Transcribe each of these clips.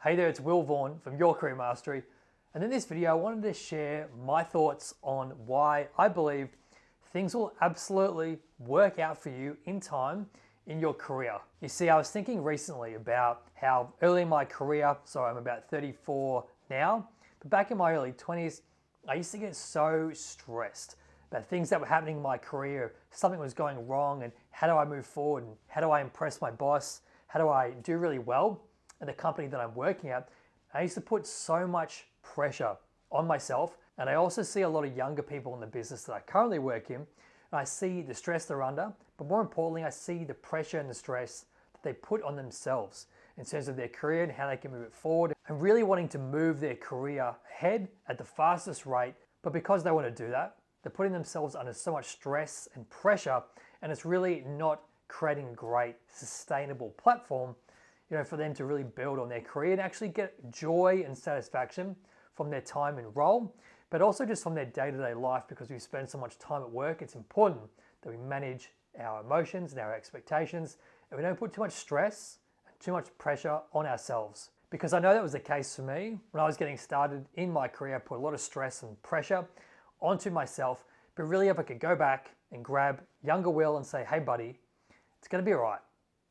Hey there, it's Will Vaughan from Your Career Mastery. And in this video, I wanted to share my thoughts on why I believe things will absolutely work out for you in time in your career. You see, I was thinking recently about how early in my career, so I'm about 34 now, but back in my early 20s, I used to get so stressed about things that were happening in my career. Something was going wrong, and how do I move forward? And how do I impress my boss? How do I do really well at the company that I'm working at? I used to put so much pressure on myself, and I also see a lot of younger people in the business that I currently work in, and I see the stress they're under, but more importantly, I see the pressure and the stress that they put on themselves in terms of their career and how they can move it forward, and really wanting to move their career ahead at the fastest rate. But because they want to do that, they're putting themselves under so much stress and pressure, and it's really not creating a great sustainable platform, for them to really build on their career and actually get joy and satisfaction from their time and role, but also just from their day-to-day life. Because we spend so much time at work, it's important that we manage our emotions and our expectations, and we don't put too much stress and too much pressure on ourselves. Because I know that was the case for me when I was getting started in my career. I put a lot of stress and pressure onto myself, but really if I could go back and grab younger Will and say, hey buddy, it's going to be all right.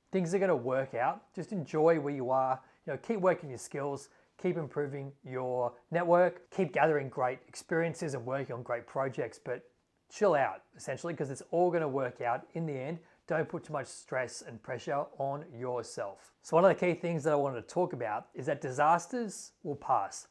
Things are going to work out. Just enjoy where you are. Keep working your skills, keep improving your network, keep gathering great experiences and working on great projects, but chill out essentially, because it's all going to work out in the end. Don't put too much stress and pressure on yourself. So one of the key things that I wanted to talk about is that disasters will pass.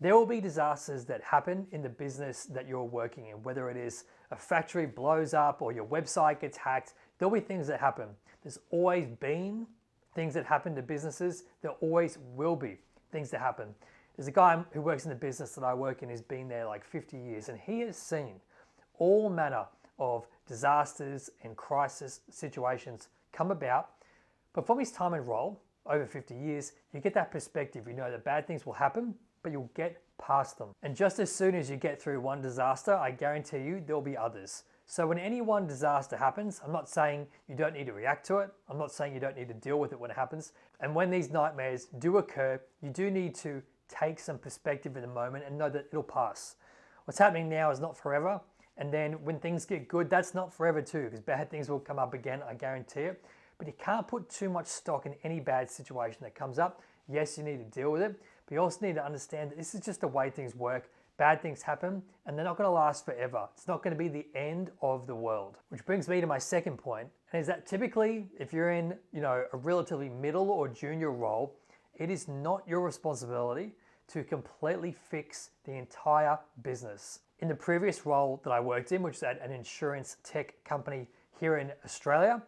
There will be disasters that happen in the business that you're working in, whether it is a factory blows up or your website gets hacked. There'll be things that happen. There's always been things that happen to businesses. There always will be things that happen. There's a guy who works in the business that I work in. He's been there like 50 years, and he has seen all manner of disasters and crisis situations come about. But from his time and role over 50 years, you get that perspective. You know that bad things will happen, but you'll get past them. And just as soon as you get through one disaster, I guarantee you there'll be others. So when any one disaster happens, I'm not saying you don't need to react to it. I'm not saying you don't need to deal with it when it happens. And when these nightmares do occur, you do need to take some perspective in the moment and know that it'll pass. What's happening now is not forever. And then when things get good, that's not forever too, because bad things will come up again, I guarantee it. But you can't put too much stock in any bad situation that comes up. Yes, you need to deal with it, but you also need to understand that this is just the way things work. Bad things happen, and they're not going to last forever. It's not going to be the end of the world. Which brings me to my second point, and is that typically if you're in a relatively middle or junior role, it is not your responsibility to completely fix the entire business. In the previous role that I worked in, which is at an insurance tech company here in Australia,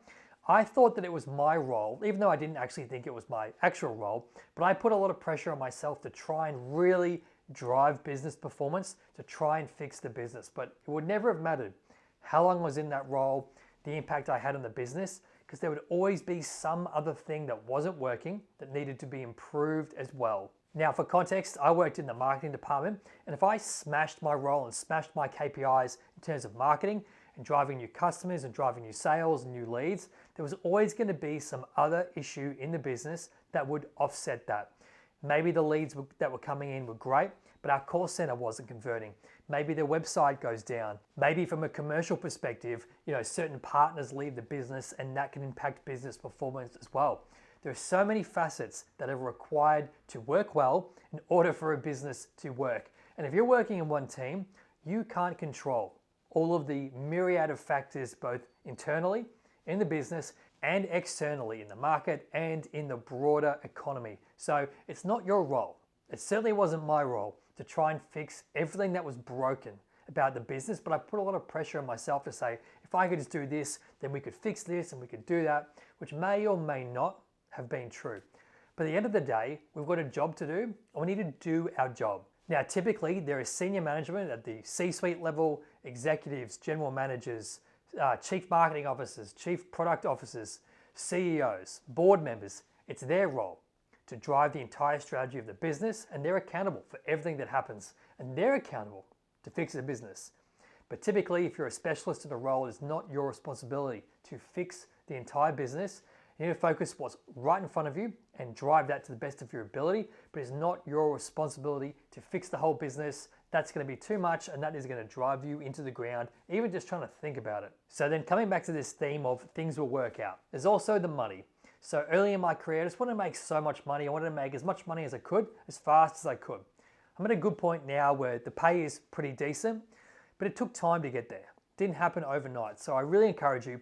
I thought that it was my role, even though I didn't actually think it was my actual role, but I put a lot of pressure on myself to try and really drive business performance, to try and fix the business. But it would never have mattered how long I was in that role, the impact I had on the business, because there would always be some other thing that wasn't working that needed to be improved as well. Now, for context, I worked in the marketing department, and if I smashed my role and smashed my KPIs in terms of marketing and driving new customers and driving new sales and new leads, there was always going to be some other issue in the business that would offset that. Maybe the leads that were coming in were great, but our call center wasn't converting. Maybe their website goes down. Maybe from a commercial perspective, certain partners leave the business, and that can impact business performance as well. There are so many facets that are required to work well in order for a business to work. And if you're working in one team, you can't control all of the myriad of factors, both internally in the business and externally in the market and in the broader economy. So it's not your role. It certainly wasn't my role to try and fix everything that was broken about the business, but I put a lot of pressure on myself to say, if I could just do this, then we could fix this and we could do that, which may or may not have been true. But at the end of the day, we've got a job to do, and we need to do our job. Now, typically there is senior management at the C-suite level, executives, general managers, chief marketing officers, chief product officers, CEOs, board members. It's their role to drive the entire strategy of the business, and they're accountable for everything that happens, and they're accountable to fix the business. But typically, if you're a specialist in a role, it's not your responsibility to fix the entire business. You need to focus what's right in front of you and drive that to the best of your ability, but it's not your responsibility to fix the whole business. That's going to be too much, and that is going to drive you into the ground, even just trying to think about it. So then coming back to this theme of things will work out, there's also the money. So early in my career, I just wanted to make so much money. I wanted to make as much money as I could, as fast as I could. I'm at a good point now where the pay is pretty decent, but it took time to get there. It didn't happen overnight. So I really encourage you,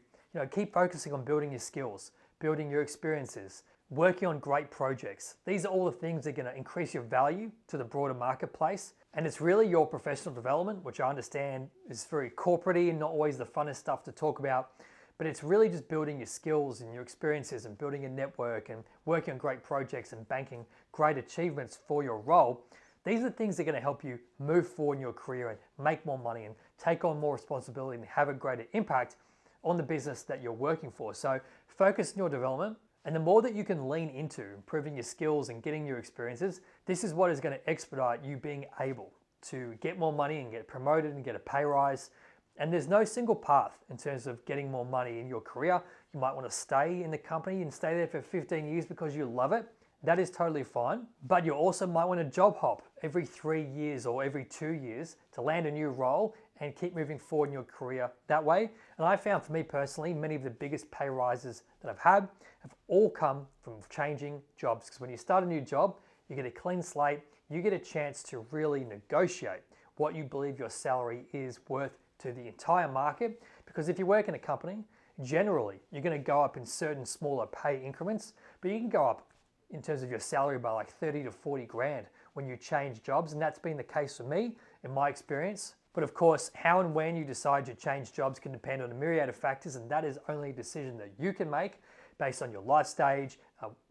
keep focusing on building your skills, building your experiences, working on great projects. These are all the things that are going to increase your value to the broader marketplace. And it's really your professional development, which I understand is very corporate-y and not always the funnest stuff to talk about. But it's really just building your skills and your experiences and building a network and working on great projects and banking great achievements for your role. These are the things that are going to help you move forward in your career and make more money and take on more responsibility and have a greater impact on the business that you're working for. So focus on your development, and the more that you can lean into improving your skills and getting your experiences, this is what is going to expedite you being able to get more money and get promoted and get a pay rise. And there's no single path in terms of getting more money in your career. You might want to stay in the company and stay there for 15 years because you love it. That is totally fine. But you also might want to job hop every 3 years or every 2 years to land a new role and keep moving forward in your career that way. And I found for me personally, many of the biggest pay rises that I've had have all come from changing jobs. Because when you start a new job, you get a clean slate, you get a chance to really negotiate what you believe your salary is worth to the entire market. Because if you work in a company, generally you're going to go up in certain smaller pay increments, but you can go up in terms of your salary by like 30 to 40 grand when you change jobs. And that's been the case for me in my experience. But of course, how and when you decide to change jobs can depend on a myriad of factors, and that is only a decision that you can make based on your life stage,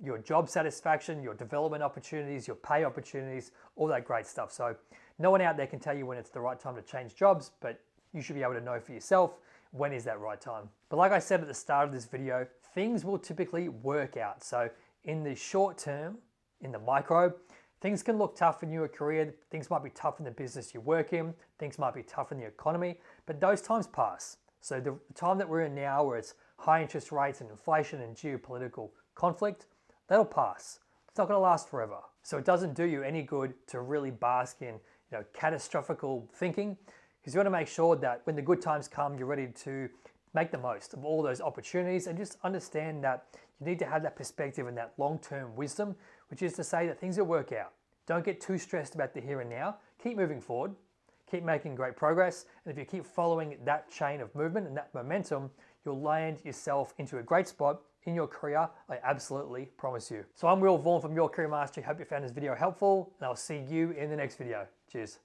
your job satisfaction, your development opportunities, your pay opportunities, all that great stuff. So no one out there can tell you when it's the right time to change jobs, but you should be able to know for yourself when is that right time. But like I said at the start of this video, things will typically work out. So in the short term, in the micro, things can look tough in your career. Things might be tough in the business you work in. Things might be tough in the economy, but those times pass. So the time that we're in now, where it's high interest rates and inflation and geopolitical conflict, that'll pass. It's not going to last forever. So it doesn't do you any good to really bask in catastrophical thinking, because you want to make sure that when the good times come, you're ready to make the most of all those opportunities, and just understand that you need to have that perspective and that long-term wisdom, which is to say that things will work out. Don't get too stressed about the here and now. Keep moving forward. Keep making great progress. And if you keep following that chain of movement and that momentum, you'll land yourself into a great spot in your career. I absolutely promise you. So I'm Will Vaughan from Your Career Mastery. Hope you found this video helpful, and I'll see you in the next video. Cheers.